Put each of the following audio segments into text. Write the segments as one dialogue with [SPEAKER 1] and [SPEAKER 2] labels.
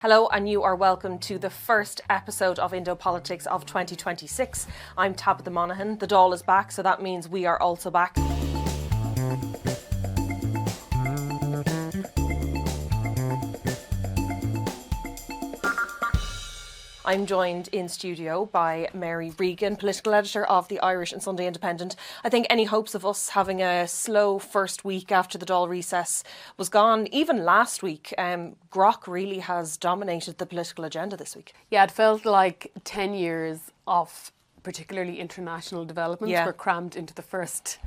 [SPEAKER 1] Hello, and you are welcome to the first episode of Indo Politics of 2026. I'm Tabitha Monahan. The Dáil is back, so that means we are also back. I'm joined in studio by Mary Regan, Political Editor of the Irish and Sunday Independent. I think any hopes of us having a slow first week after the Dáil recess was gone. Even last week, Grok really has dominated the political agenda this week.
[SPEAKER 2] Yeah, it felt like 10 years of particularly international developments were crammed into the first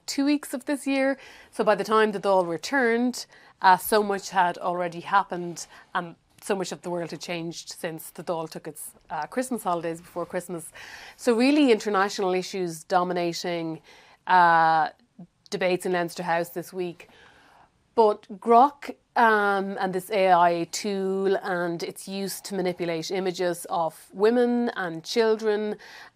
[SPEAKER 2] 2 weeks of this year. So by the time the Dáil returned, so much had already happened, and so much of the world had changed since the Dáil took its Christmas holidays before Christmas. So really international issues dominating debates in Leinster House this week. But Grok and this AI tool and its use to manipulate images of women and children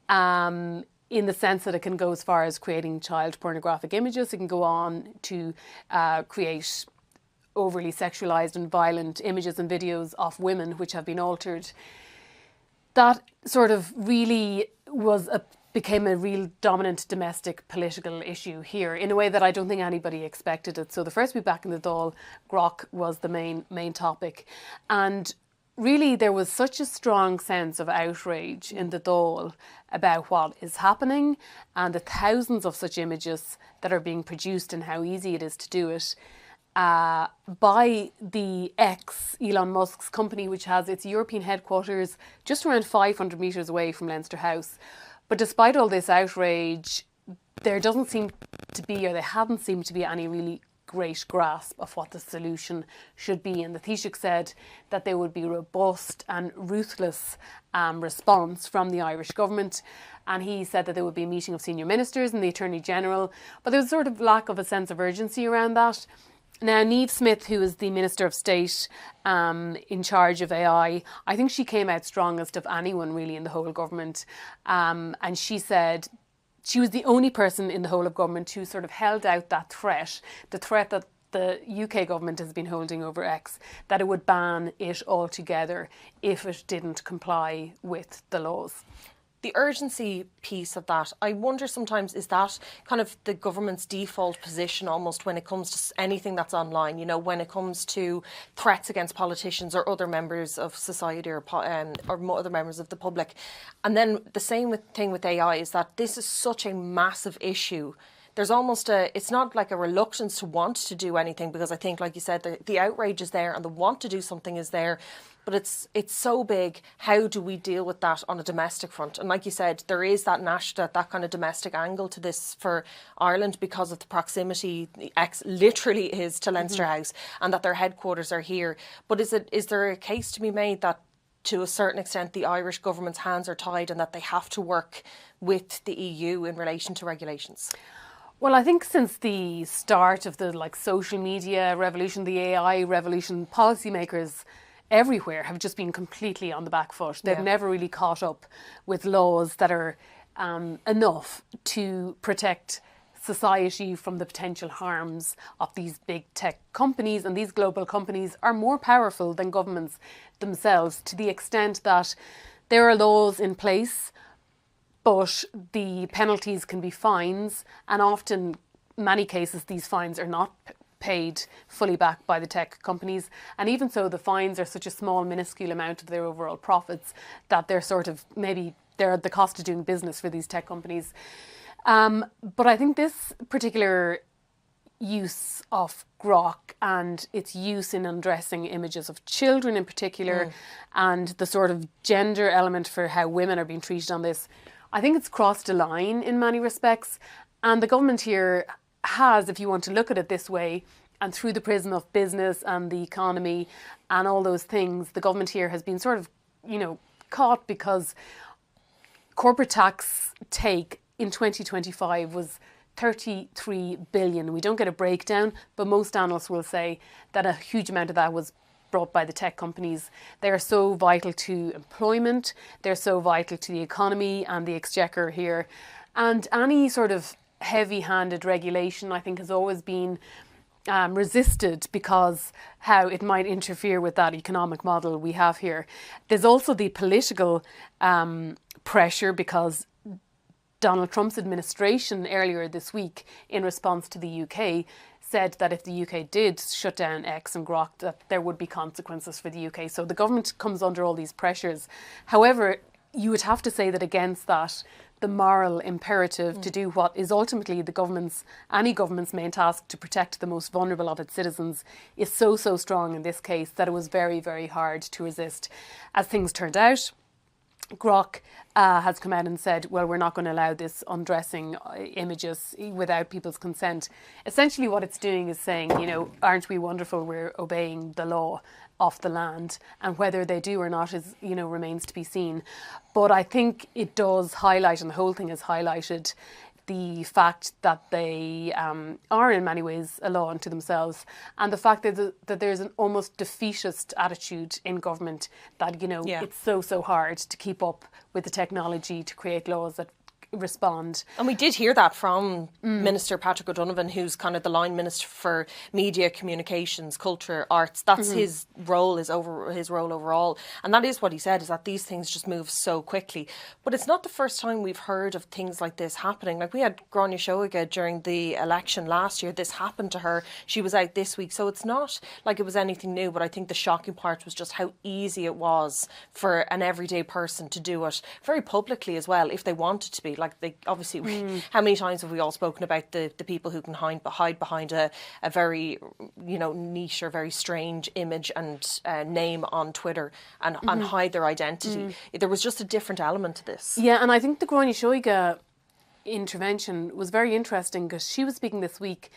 [SPEAKER 2] in the sense that it can go as far as creating child pornographic images. It can go on to create overly sexualised and violent images and videos of women which have been altered. That sort of really became a real dominant domestic political issue here in a way that I don't think anybody expected it. So the first week back in the Dáil, Grok was the main topic. And really there was such a strong sense of outrage in the Dáil about what is happening and the thousands of such images that are being produced and how easy it is to do it. By the Elon Musk's company, which has its European headquarters just around 500 metres away from Leinster House. But despite all this outrage, there hadn't seemed to be any really great grasp of what the solution should be. And the Taoiseach said that there would be robust and ruthless response from the Irish government. And he said that there would be a meeting of senior ministers and the Attorney General. But there was sort of lack of a sense of urgency around that. Now, Niamh Smith, who is the Minister of State in charge of AI, I think she came out strongest of anyone really in the whole government. And she said she was the only person in the whole of government who sort of held out that threat, the threat that the UK government has been holding over X, that it would ban it altogether if it didn't comply with the laws.
[SPEAKER 1] The urgency piece of that, I wonder sometimes, is that kind of the government's default position almost when it comes to anything that's online, you know, when it comes to threats against politicians or other members of society or other members of the public. And then the same thing with AI is that this is such a massive issue. There's almost it's not like a reluctance to want to do anything, because I think, like you said, the outrage is there and the want to do something is there. But it's so big. How do we deal with that on a domestic front? And like you said, there is that kind of domestic angle to this for Ireland because of the proximity the X literally is to Leinster House and that their headquarters are here. But is there a case to be made that to a certain extent the Irish government's hands are tied and that they have to work with the EU in relation to regulations?
[SPEAKER 2] Well, I think since the start of the social media revolution, the AI revolution, policymakers everywhere have just been completely on the back foot. They've never really caught up with laws that are enough to protect society from the potential harms of these big tech companies. And these global companies are more powerful than governments themselves, to the extent that there are laws in place, but the penalties can be fines, and often, many cases, these fines are not paid fully back by the tech companies. And even so, the fines are such a small, minuscule amount of their overall profits that they're they're the cost of doing business for these tech companies. But I think this particular use of Grok and its use in undressing images of children in particular, and the sort of gender element for how women are being treated on this, I think it's crossed a line in many respects. And the government here has, if you want to look at it this way, and through the prism of business and the economy and all those things, the government here has been sort of, caught, because corporate tax take in 2025 was 33 billion. We don't get a breakdown, but most analysts will say that a huge amount of that was brought by the tech companies. They are so vital to employment, they're so vital to the economy and the exchequer here. And any sort of heavy-handed regulation, I think, has always been resisted because how it might interfere with that economic model we have here. There's also the political pressure because Donald Trump's administration earlier this week, in response to the UK, said that if the UK did shut down X and Grok, that there would be consequences for the UK. So the government comes under all these pressures. However, you would have to say that against that, the moral imperative to do what is ultimately any government's main task, to protect the most vulnerable of its citizens, is so strong in this case that it was very, very hard to resist. As things turned out, Grok has come out and said, well, we're not going to allow this undressing images without people's consent. Essentially what it's doing is saying, aren't we wonderful, we're obeying the law of the land, and whether they do or not is, remains to be seen. But I think it does highlight, and the whole thing has highlighted, the fact that they are in many ways a law unto themselves, and the fact that there's an almost defeatist attitude in government that, it's so hard to keep up with the technology to create laws that respond.
[SPEAKER 1] And we did hear that from Minister Patrick O'Donovan, who's kind of the line minister for media, communications, culture, arts. That's his role, his role overall. And that is what he said, is that these things just move so quickly. But it's not the first time we've heard of things like this happening. Like we had Gráinne Seoige during the election last year. This happened to her. She was out this week. So it's not like it was anything new. But I think the shocking part was just how easy it was for an everyday person to do it very publicly as well, if they wanted to be. Like they obviously, how many times have we all spoken about the people who can hide behind a very, niche or very strange image and name on Twitter and hide their identity. There was just a different element to this.
[SPEAKER 2] Yeah, and I think the Gráinne Seoige intervention was very interesting because she was speaking this week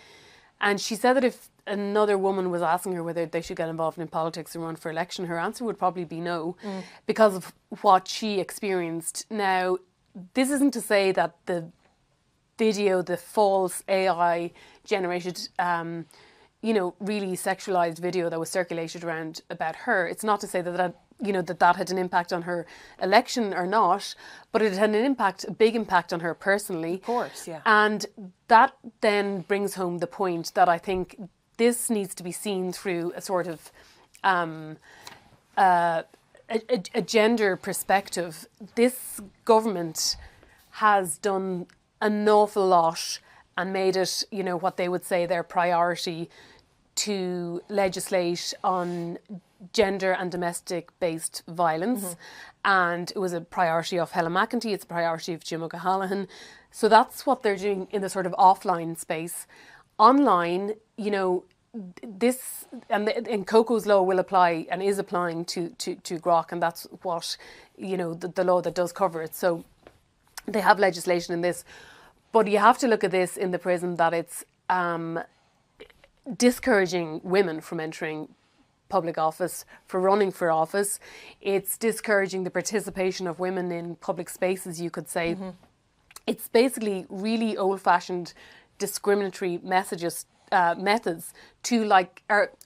[SPEAKER 2] and she said that if another woman was asking her whether they should get involved in politics and run for election, her answer would probably be no because of what she experienced. Now, this isn't to say that the video, the false AI generated, really sexualised video that was circulated around about her. It's not to say that had an impact on her election or not, but it had a big impact on her personally.
[SPEAKER 1] Of course, yeah.
[SPEAKER 2] And that then brings home the point that I think this needs to be seen through a sort of a gender perspective. This government has done an awful lot and made it, what they would say their priority to legislate on gender and domestic-based violence. And it was a priority of Helen McEntee, it's a priority of Jim O'Callaghan. So that's what they're doing in the sort of offline space. Online, this and Coco's law will apply and is applying to Grok, and that's what the law that does cover it. So they have legislation in this, but you have to look at this in the prism that it's discouraging women from entering public office, for running for office. It's discouraging the participation of women in public spaces, you could say. It's basically really old-fashioned discriminatory methods to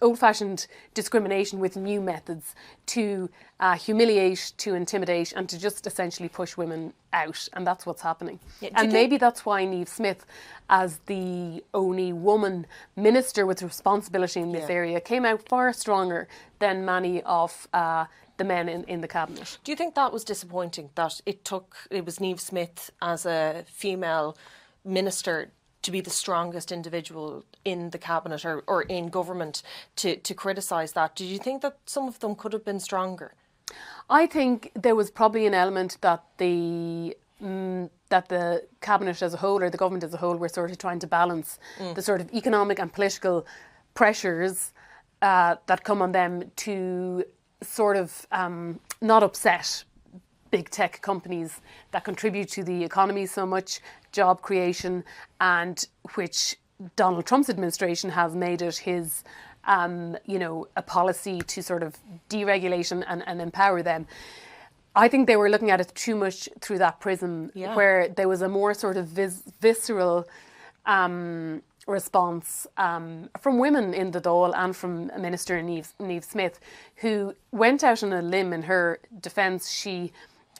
[SPEAKER 2] old-fashioned discrimination with new methods to humiliate, to intimidate, and to just essentially push women out. And that's what's happening. Yeah, and maybe that's why Niamh Smith, as the only woman minister with responsibility in this area, came out far stronger than many of the men in the cabinet.
[SPEAKER 1] Do you think that was disappointing, that it was Niamh Smith as a female minister to be the strongest individual in the cabinet or in government to criticise that? Did you think that some of them could have been stronger?
[SPEAKER 2] I think there was probably an element that the cabinet as a whole, or the government as a whole, were sort of trying to balance the sort of economic and political pressures that come on them to sort of not upset big tech companies that contribute to the economy so much, job creation, and which Donald Trump's administration have made it his, a policy to sort of deregulate and empower them. I think they were looking at it too much through that prism, where there was a more sort of visceral response from women in the Dáil and from Minister Niamh Smith, who went out on a limb in her defence. She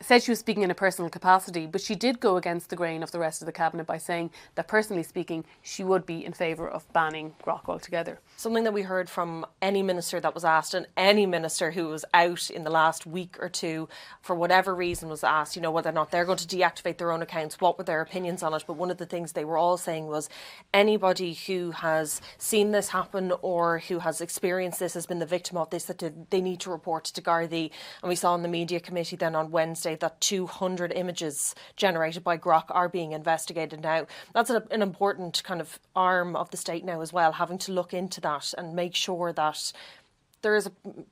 [SPEAKER 2] said she was speaking in a personal capacity, but she did go against the grain of the rest of the cabinet by saying that, personally speaking, she would be in favour of banning Grok altogether.
[SPEAKER 1] Something that we heard from any minister that was asked, and any minister who was out in the last week or two, for whatever reason, was asked, you know, whether or not they're going to deactivate their own accounts, what were their opinions on it. But one of the things they were all saying was anybody who has seen this happen or who has experienced this, has been the victim of this, that they need to report to Gardaí. And we saw in the media committee then on Wednesday that 200 images generated by Grok are being investigated now. That's an important kind of arm of the state now as well, having to look into that and make sure that there is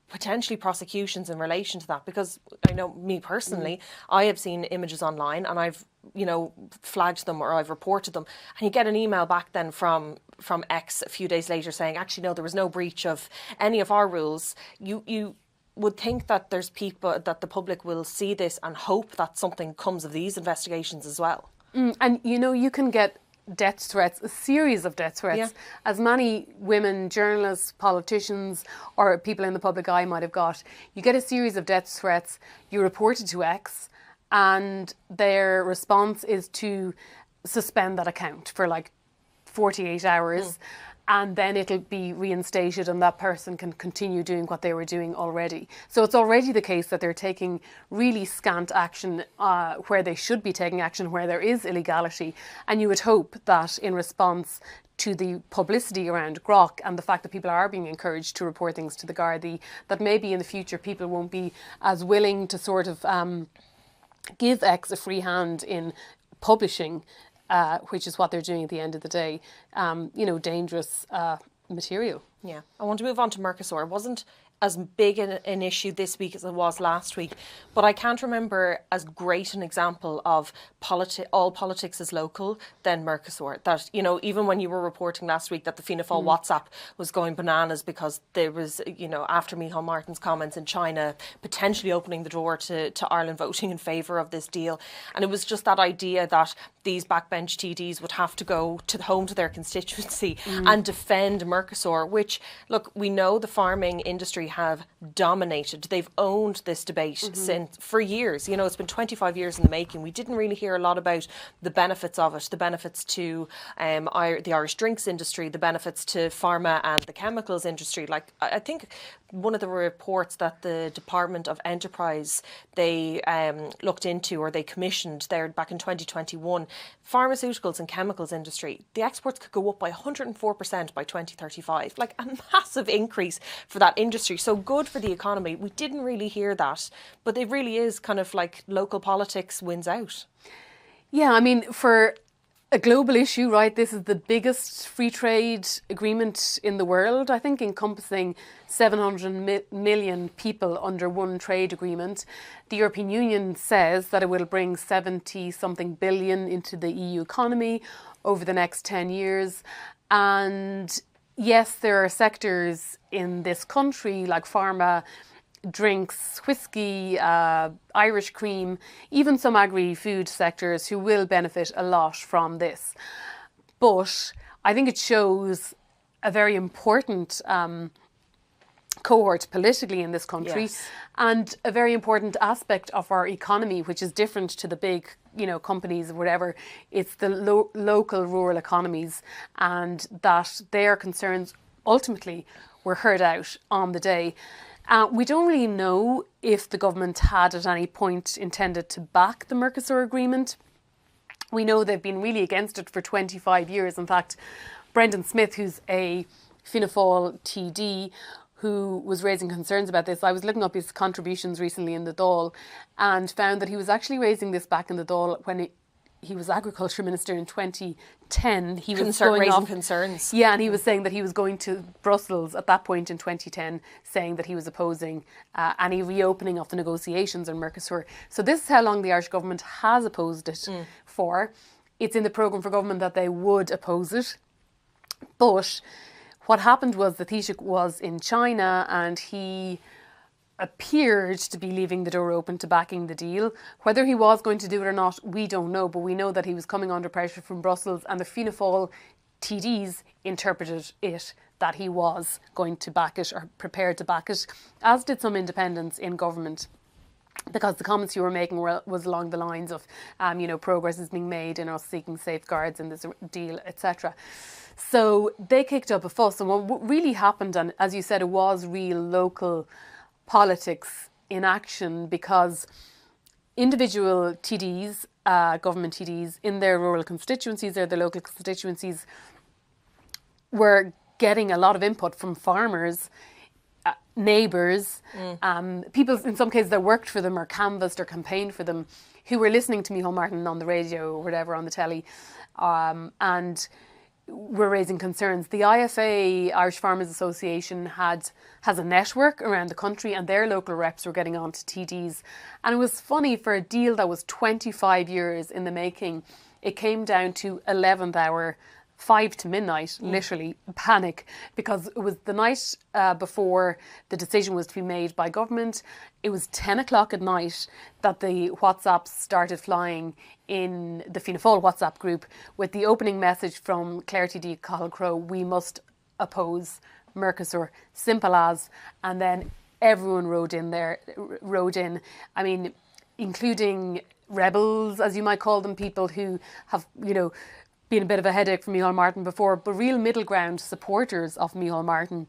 [SPEAKER 1] potentially prosecutions in relation to that. Because I know me personally, I have seen images online and I've, you know, flagged them or I've reported them, and you get an email back then from X a few days later saying, actually no, there was no breach of any of our rules. You would think that there's people, that the public will see this and hope that something comes of these investigations as well.
[SPEAKER 2] And, you know, you can get death threats, a series of death threats,
[SPEAKER 1] Yeah.
[SPEAKER 2] as many women, journalists, politicians, or people in the public eye might have got. You get a series of death threats, you report it to X, and their response is to suspend that account for like 48 hours. And then it'll be reinstated and that person can continue doing what they were doing already. So it's already the case that they're taking really scant action where they should be taking action, where there is illegality. And you would hope that in response to the publicity around Grok and the fact that people are being encouraged to report things to the Gardaí, that maybe in the future people won't be as willing to sort of give X a free hand in publishing which is what they're doing at the end of the day, you know, dangerous material.
[SPEAKER 1] Yeah. I want to move on to Mercosur. It wasn't as big an issue this week as it was last week, but I can't remember as great an example of all politics is local than Mercosur. That, you know, even when you were reporting last week that the Fianna Fáil WhatsApp was going bananas because there was, you know, after Micheál Martin's comments in China potentially opening the door to Ireland voting in favour of this deal. And it was just that idea that these backbench TDs would have to go to home to their constituency and defend Mercosur, which, look, we know the farming industry have dominated. They've owned this debate for years. You know, it's been 25 years in the making. We didn't really hear a lot about the benefits of it, the benefits to the Irish drinks industry, the benefits to pharma and the chemicals industry. Like, I think one of the reports that the Department of Enterprise, they looked into, or they commissioned there back in 2021, pharmaceuticals and chemicals industry, the exports could go up by 104% by 2035. Like a massive increase for that industry. So good for the economy. We didn't really hear that, but it really is kind of like local politics wins out.
[SPEAKER 2] Yeah, I mean, for a global issue, right, this is the biggest free trade agreement in the world, I think, encompassing 700 million people under one trade agreement. The European Union says that it will bring 70-something billion into the EU economy over the next 10 years. And yes, there are sectors in this country like pharma, drinks, whiskey, Irish cream, even some agri-food sectors who will benefit a lot from this. But I think it shows a very important cohort politically in this country,
[SPEAKER 1] Yes.
[SPEAKER 2] and a very important aspect of our economy, which is different to the big, you know, companies or whatever. It's the local rural economies, and that their concerns ultimately were heard out on the day. We don't really know if the government had at any point intended to back the Mercosur agreement. We know they've been really against it for 25 years. In fact, Brendan Smith, who's a Fianna Fáil TD, who was raising concerns about this, I was looking up his contributions recently in the Dáil and found that he was actually raising this back in the Dáil when he was Agriculture Minister in 2010. He was
[SPEAKER 1] raising concerns.
[SPEAKER 2] Yeah, and he was saying that he was going to Brussels at that point in 2010, saying that he was opposing any reopening of the negotiations on Mercosur. So this is how long the Irish government has opposed it for. It's in the programme for government that they would oppose it. But what happened was that Taoiseach was in China and he appeared to be leaving the door open to backing the deal. Whether he was going to do it or not, we don't know, but we know that he was coming under pressure from Brussels, and the Fianna Fáil TDs interpreted it that he was going to back it or prepared to back it, as did some independents in government. because the comments you were making was along the lines of, progress is being made in us seeking safeguards in this deal, etc. So they kicked up a fuss. And what really happened, and as you said, it was real local politics in action, because individual TDs, government TDs in their rural constituencies or their local constituencies were getting a lot of input from farmers, neighbours, people in some cases that worked for them or canvassed or campaigned for them, who were listening to Micheál Martin on the radio or whatever, on the telly, and were raising concerns. The IFA, Irish Farmers Association, has a network around the country, and their local reps were getting on to TDs. And it was funny, for a deal that was 25 years in the making, it came down to 11th hour, 5 to midnight, literally panic, because it was the night before the decision was to be made by government. It was 10 o'clock at night that the WhatsApps started flying in the Fianna Fáil WhatsApp group with the opening message from Clare TD Cathal Crowe: we must oppose Mercosur, simple as. And then everyone rode in. I mean, including rebels, as you might call them, people who have, been a bit of a headache for Micheál Martin before, but real middle ground supporters of Micheál Martin.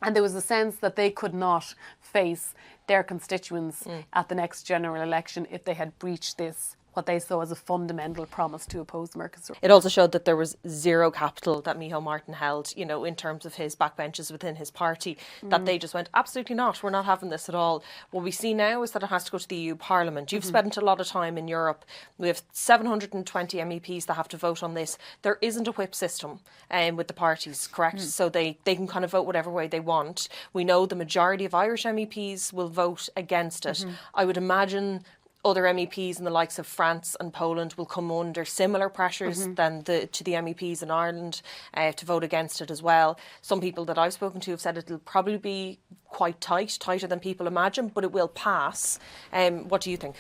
[SPEAKER 2] And there was a sense that they could not face their constituents at the next general election if they had breached this, what they saw as a fundamental promise to oppose Mercosur.
[SPEAKER 1] It also showed that there was zero capital that Micheál Martin held, in terms of his backbenches within his party, that they just went, absolutely not, we're not having this at all. What we see now is that it has to go to the EU Parliament. You've spent a lot of time in Europe. We have 720 MEPs that have to vote on this. There isn't a whip system with the parties, correct? So they can kind of vote whatever way they want. We know the majority of Irish MEPs will vote against it. I would imagine other MEPs in the likes of France and Poland will come under similar pressures to the MEPs in Ireland to vote against it as well. Some people that I've spoken to have said it'll probably be quite tighter than people imagine, but it will pass. What do you think?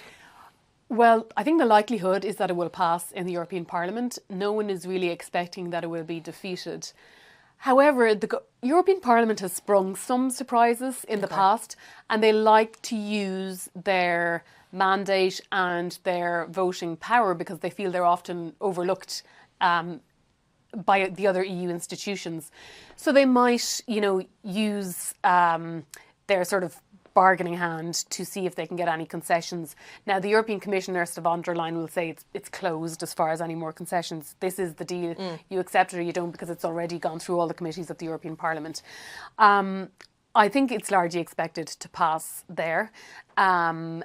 [SPEAKER 2] Well, I think the likelihood is that it will pass in the European Parliament. No one is really expecting that it will be defeated. However, the European Parliament has sprung some surprises in the past, and they like to use their mandate and their voting power because they feel they're often overlooked by the other EU institutions. So they might, use their sort of bargaining hand to see if they can get any concessions. Now, the European Commissioner, Ursula von der Leyen, will say it's closed as far as any more concessions. This is the deal. You accept it or you don't, because it's already gone through all the committees of the European Parliament. I think it's largely expected to pass there. And,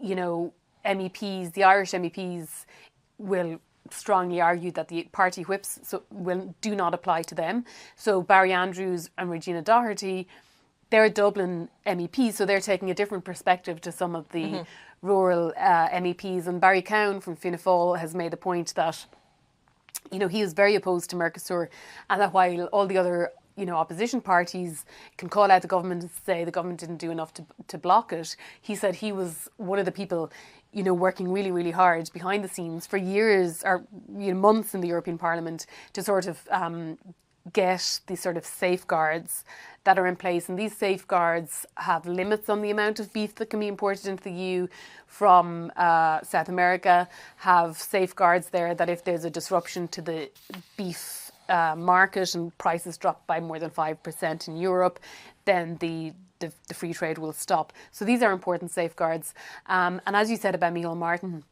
[SPEAKER 2] MEPs, the Irish MEPs will strongly argue that the party whips do not apply to them. So Barry Andrews and Regina Doherty, they're Dublin MEPs, so they're taking a different perspective to some of the rural MEPs. And Barry Cowan from Fianna Fáil has made the point that, he is very opposed to Mercosur, and that while all the other opposition parties can call out the government and say the government didn't do enough to block it, he said he was one of the people, working really, really hard behind the scenes for years or months in the European Parliament to sort of get these sort of safeguards that are in place. And these safeguards have limits on the amount of beef that can be imported into the EU from South America, have safeguards there that if there's a disruption to the beef market and prices drop by more than 5% in Europe, then the free trade will stop. So these are important safeguards. And as you said about Micheál Martin,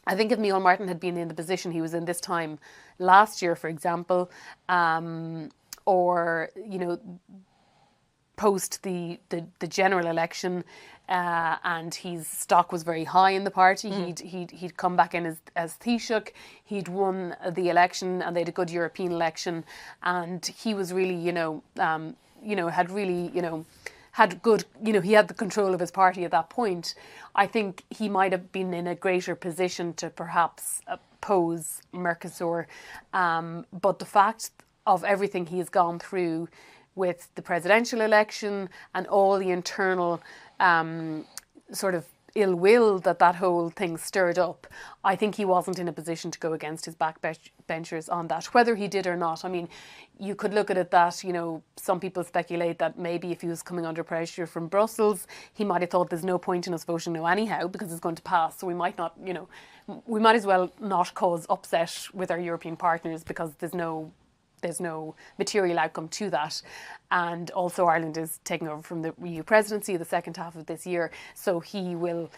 [SPEAKER 2] I think if Micheál Martin had been in the position he was in this time last year, for example, or, post the general election, and his stock was very high in the party. He'd come back in as Taoiseach. He'd won the election, and they had a good European election, and he was really, had really, had good, he had the control of his party at that point. I think he might have been in a greater position to perhaps oppose Mercosur. But the fact of everything he has gone through with the presidential election and all the internal sort of ill will that whole thing stirred up, I think he wasn't in a position to go against his backbenchers on that, whether he did or not. I mean, you could look at it that, you know, some people speculate that maybe if he was coming under pressure from Brussels, he might have thought there's no point in us voting no anyhow because it's going to pass. So we might not, you know, we might as well not cause upset with our European partners because there's no material outcome to that. And also Ireland is taking over from the EU presidency the second half of this year. So he will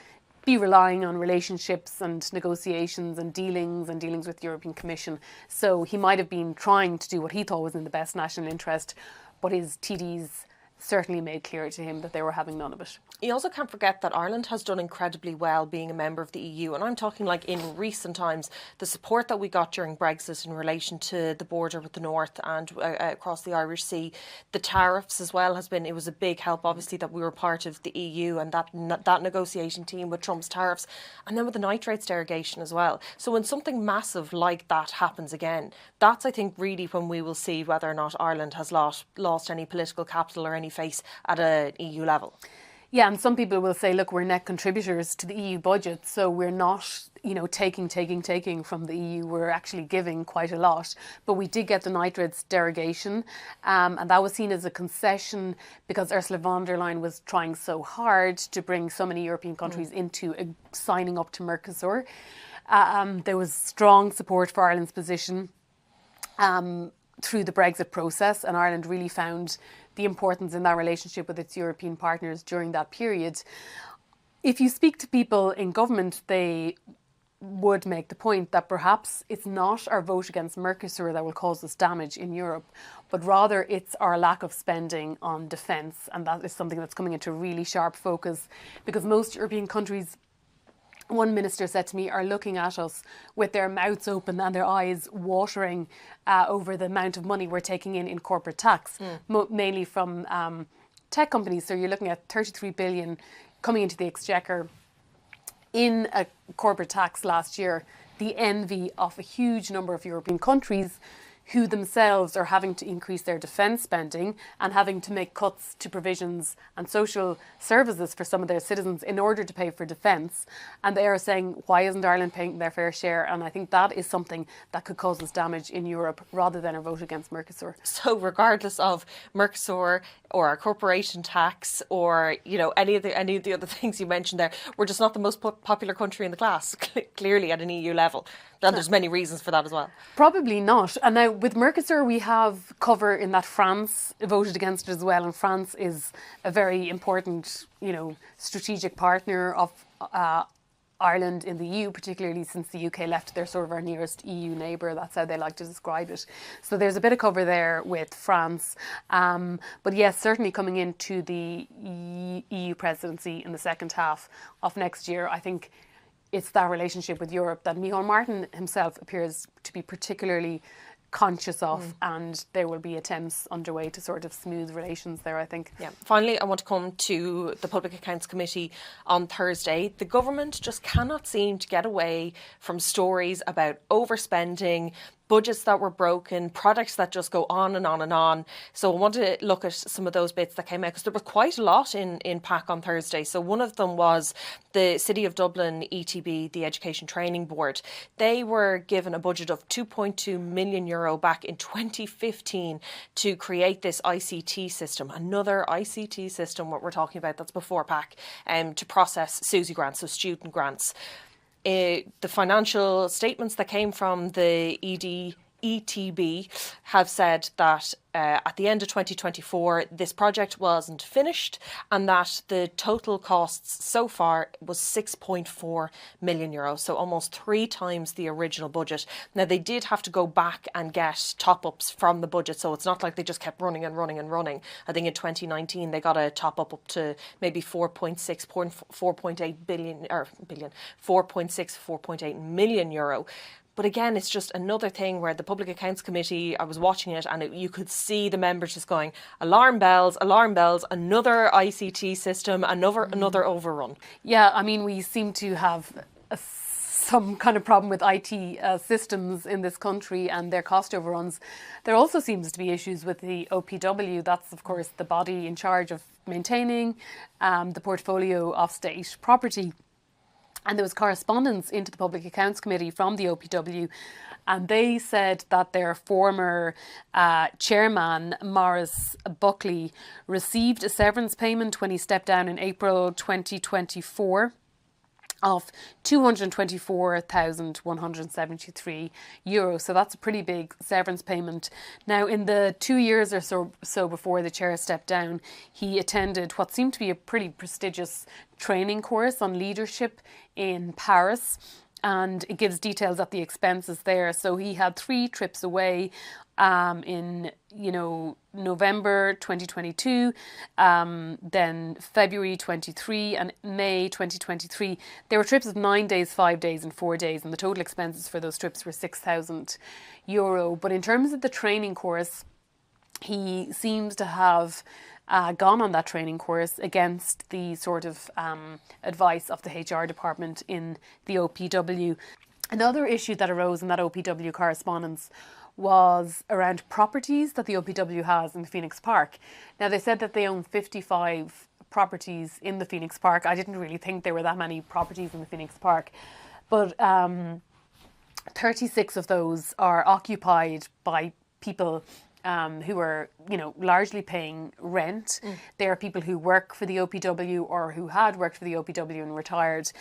[SPEAKER 2] be relying on relationships and negotiations and dealings with the European Commission. So he might have been trying to do what he thought was in the best national interest, but his TDs certainly made clear to him that they were having none of it.
[SPEAKER 1] You also can't forget that Ireland has done incredibly well being a member of the EU. And I'm talking like in recent times, the support that we got during Brexit in relation to the border with the north and across the Irish Sea, the tariffs as well it was a big help, obviously, that we were part of the EU and that negotiating team with Trump's tariffs. And then with the nitrates derogation as well. So when something massive like that happens again, that's, I think, really when we will see whether or not Ireland has lost any political capital or any face at an EU level.
[SPEAKER 2] Yeah, and some people will say, look, we're net contributors to the EU budget, so we're not, you know, taking from the EU. We're actually giving quite a lot. But we did get the nitrates derogation, and that was seen as a concession because Ursula von der Leyen was trying so hard to bring so many European countries into signing up to Mercosur. There was strong support for Ireland's position through the Brexit process, and Ireland really found the importance in that relationship with its European partners during that period. If you speak to people in government, they would make the point that perhaps it's not our vote against Mercosur that will cause us damage in Europe, but rather it's our lack of spending on defence. And that is something that's coming into really sharp focus because most European countries, one minister said to me, are looking at us with their mouths open and their eyes watering over the amount of money we're taking in corporate tax, mainly from tech companies. So you're looking at 33 billion coming into the exchequer in a corporate tax last year, the envy of a huge number of European countries who themselves are having to increase their defence spending and having to make cuts to provisions and social services for some of their citizens in order to pay for defence. And they are saying, why isn't Ireland paying their fair share? And I think that is something that could cause us damage in Europe rather than a vote against Mercosur.
[SPEAKER 1] So regardless of Mercosur or our corporation tax or, you know, any of the other things you mentioned there, we're just not the most popular country in the class, clearly at an EU level. And there's many reasons for that as well.
[SPEAKER 2] Probably not. And now with Mercosur, we have cover in that France voted against it as well. And France is a very important, you know, strategic partner of Ireland in the EU, particularly since the UK left. They're sort of our nearest EU neighbour. That's how they like to describe it. So there's a bit of cover there with France. But yes, certainly coming into the EU presidency in the second half of next year, I think it's that relationship with Europe that Micheál Martin himself appears to be particularly conscious of, and there will be attempts underway to sort of smooth relations there, I think.
[SPEAKER 1] Yeah. Finally, I want to come to the Public Accounts Committee on Thursday. The government just cannot seem to get away from stories about overspending, budgets that were broken, products that just go on and on and on. So I want to look at some of those bits that came out because there was quite a lot in PAC on Thursday. So one of them was the City of Dublin ETB, the Education Training Board. They were given a budget of €2.2 million back in 2015 to create this ICT system, another ICT system, what we're talking about, that's before PAC, to process SUSI grants, so student grants. The financial statements that came from the ETB have said that at the end of 2024, this project wasn't finished and that the total costs so far was €6.4 million, so almost 3 times the original budget. Now, they did have to go back and get top-ups from the budget, so it's not like they just kept running and running and running. I think in 2019, they got a top-up up to maybe 4.8 million euro. But again, it's just another thing where the Public Accounts Committee, I was watching it and you could see the members just going, alarm bells, another ICT system, another overrun.
[SPEAKER 2] Yeah, I mean, we seem to have some kind of problem with IT systems in this country and their cost overruns. There also seems to be issues with the OPW. That's, of course, the body in charge of maintaining the portfolio of state property. And there was correspondence into the Public Accounts Committee from the OPW, and they said that their former chairman, Maurice Buckley, received a severance payment when he stepped down in April 2024 of €224,173. So that's a pretty big severance payment. Now, in the 2 years or so before the chair stepped down, he attended what seemed to be a pretty prestigious training course on leadership in Paris. And it gives details of the expenses there. So he had 3 trips away in, November 2022, then February 23 and May 2023. There were trips of 9 days, 5 days and 4 days. And the total expenses for those trips were €6,000. But in terms of the training course, he seems to have gone on that training course against the sort of advice of the HR department in the OPW. Another issue that arose in that OPW correspondence was around properties that the OPW has in the Phoenix Park. Now, they said that they own 55 properties in the Phoenix Park. I didn't really think there were that many properties in the Phoenix Park, but 36 of those are occupied by people who are, largely paying rent. They are people who work for the OPW or who had worked for the OPW and retired.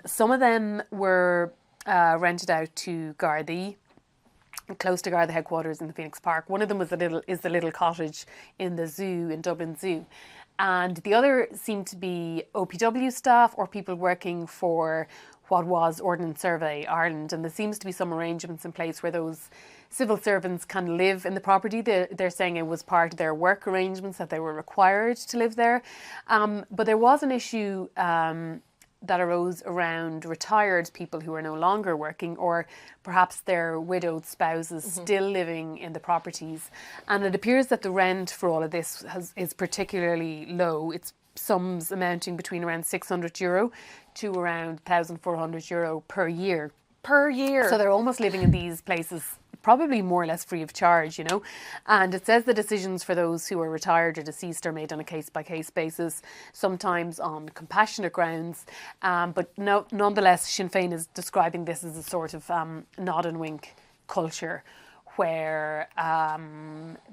[SPEAKER 2] Some of them were rented out to Gardaí, close to Garda headquarters in the Phoenix Park. One of them is the little cottage in the zoo, in Dublin Zoo. And the other seemed to be OPW staff or people working for what was Ordnance Survey Ireland. And there seems to be some arrangements in place where those civil servants can live in the property. They're saying it was part of their work arrangements that they were required to live there. But there was an issue that arose around retired people who are no longer working, or perhaps their widowed spouses still living in the properties. And it appears that the rent for all of this is particularly low. It's sums amounting between around €600 to around €1,400 per year.
[SPEAKER 1] Per year.
[SPEAKER 2] So they're almost living in these places probably more or less free of charge, And it says the decisions for those who are retired or deceased are made on a case-by-case basis, sometimes on compassionate grounds. But nonetheless, Sinn Féin is describing this as a sort of nod and wink culture where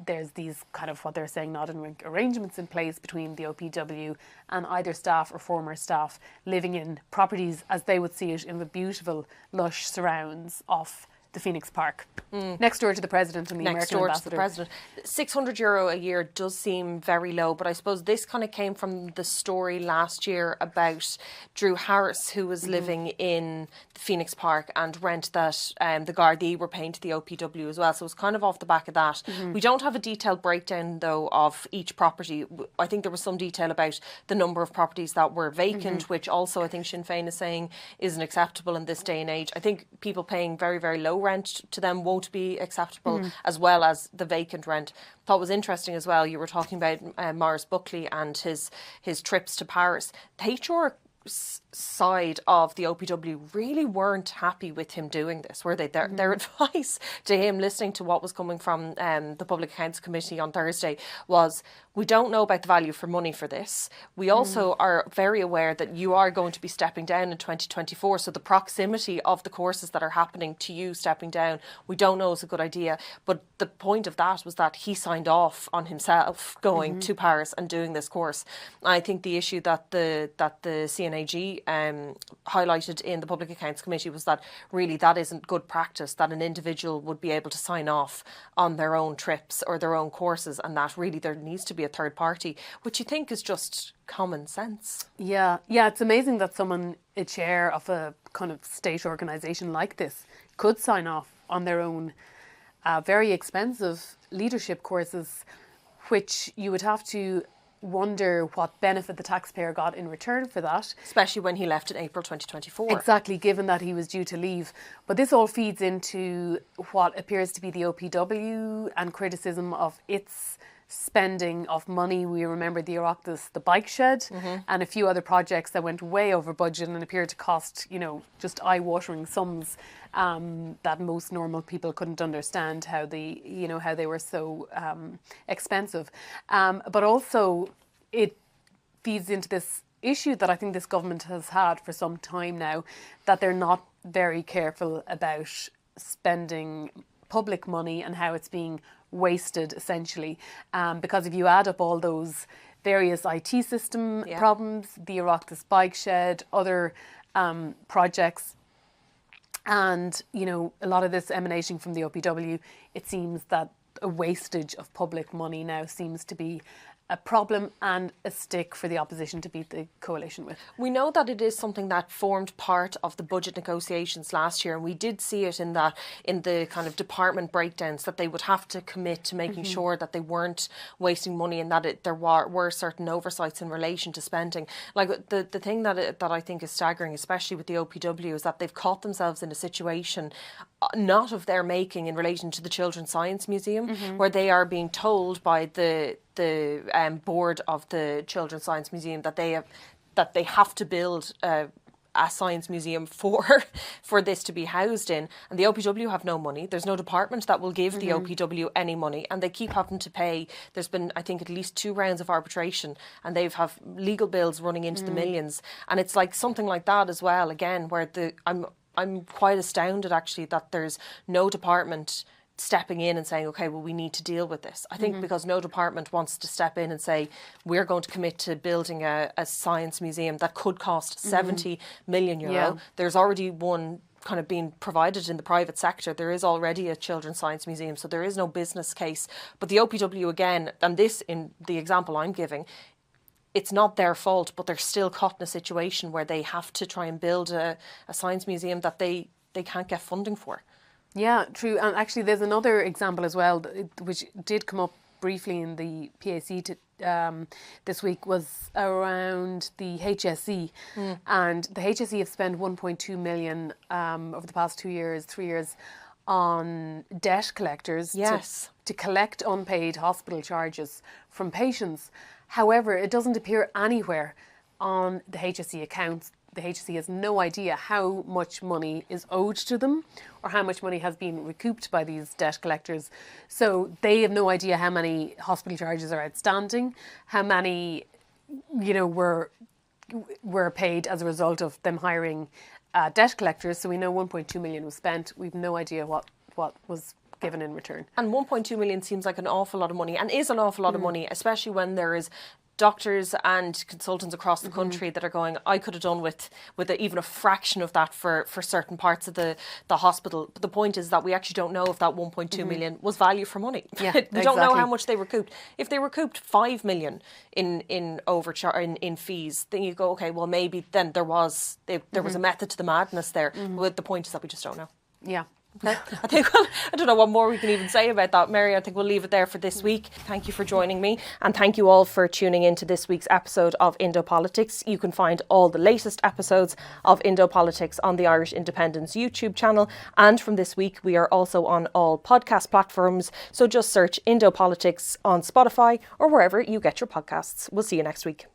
[SPEAKER 2] there's these kind of what they're saying nod and wink arrangements in place between the OPW and either staff or former staff living in properties as they would see it in the beautiful, lush surrounds of the Phoenix Park. Next door to the President and the American ambassador.
[SPEAKER 1] Next door to the President. €600 a year does seem very low, but I suppose this kind of came from the story last year about Drew Harris, who was living in the Phoenix Park, and rent that the Gardaí were paying to the OPW as well. So it was kind of off the back of that. We don't have a detailed breakdown, though, of each property. I think there was some detail about the number of properties that were vacant, which also I think Sinn Féin is saying isn't acceptable in this day and age. I think people paying very, very low rent to them won't be acceptable, as well as the vacant rent. Thought was interesting as well. You were talking about Maurice Buckley and his trips to Paris. The HR side of the OPW really weren't happy with him doing this, were they? Their advice to him, listening to what was coming from the Public Accounts Committee on Thursday, was we don't know about the value for money for this. We also are very aware that you are going to be stepping down in 2024, so the proximity of the courses that are happening to you stepping down, we don't know is a good idea. But the point of that was that he signed off on himself going to Paris and doing this course. I think the issue that the CNAG highlighted in the Public Accounts Committee was that really that isn't good practice, that an individual would be able to sign off on their own trips or their own courses, and that really there needs to be a third party, which you think is just common sense. Yeah,
[SPEAKER 2] it's amazing that someone, a chair of a kind of state organisation like this, could sign off on their own very expensive leadership courses, which you would have to wonder what benefit the taxpayer got in return for that.
[SPEAKER 1] Especially when he left in April 2024.
[SPEAKER 2] Exactly, given that he was due to leave. But this all feeds into what appears to be the OPW and criticism of its spending of money. We remember the Oireachtas, the bike shed, and a few other projects that went way over budget and appeared to cost, just eye-watering sums that most normal people couldn't understand how they were so expensive. But also it feeds into this issue that I think this government has had for some time now, that they're not very careful about spending public money and how it's being wasted, essentially. Because if you add up all those various IT system problems, the Oireachtas bike shed, other projects, and, you know, a lot of this emanating from the OPW, it seems that a wastage of public money now seems to be a problem and a stick for the opposition to beat the coalition with.
[SPEAKER 1] We know that it is something that formed part of the budget negotiations last year, and we did see it in the kind of department breakdowns, that they would have to commit to making sure that they weren't wasting money, and that there were certain oversights in relation to spending. Like the thing that I think is staggering, especially with the OPW, is that they've caught themselves in a situation not of their making in relation to the Children's Science Museum, where they are being told by the board of the Children's Science Museum that they have to build a science museum for this to be housed in, and the OPW have no money. There's no department that will give the OPW any money, and they keep having to pay. There's been, I think, at least 2 rounds of arbitration, and they've have legal bills running into the millions. And it's like something like that as well, again, where I'm quite astounded actually that there's no department stepping in and saying, okay, well, we need to deal with this. I think because no department wants to step in and say, we're going to commit to building a science museum that could cost 70 million euro.
[SPEAKER 2] Yeah.
[SPEAKER 1] There's already one kind of being provided in the private sector. There is already a Children's Science Museum, so there is no business case. But the OPW, again, and this in the example I'm giving, it's not their fault, but they're still caught in a situation where they have to try and build a science museum that they can't get funding for.
[SPEAKER 2] Yeah, true. And actually there's another example as well, which did come up briefly in the PAC this week, was around the HSE. And the HSE have spent 1.2 million over the past 3 years on debt collectors to collect unpaid hospital charges from patients. However, it doesn't appear anywhere on the HSE accounts. The HSE has no idea how much money is owed to them or how much money has been recouped by these debt collectors. So they have no idea how many hospital charges are outstanding, how many, you know, were paid as a result of them hiring debt collectors. So we know 1.2 million was spent. We've no idea what was given in return. And
[SPEAKER 1] 1.2 million seems like an awful lot of money, and is an awful lot of money, especially when there is doctors and consultants across the country that are going, I could have done with even a fraction of that for certain parts of the hospital. But the point is that we actually don't know if that 1.2 million was value for money.
[SPEAKER 2] Yeah,
[SPEAKER 1] we don't know how much they recouped. If they recouped 5 million in fees, then you go, okay, well, maybe then there was a method to the madness there. But the point is that we just don't know.
[SPEAKER 2] Yeah.
[SPEAKER 1] Okay. I think, well, I don't know what more we can even say about that, Mary. I think we'll leave it there for this week. Thank you for joining me, and thank you all for tuning in to this week's episode of Indo Politics. You can find all the latest episodes of Indo Politics on the Irish Independent's YouTube channel, and from this week we are also on all podcast platforms, so just search Indo Politics on Spotify or wherever you get your podcasts. We'll see you next week.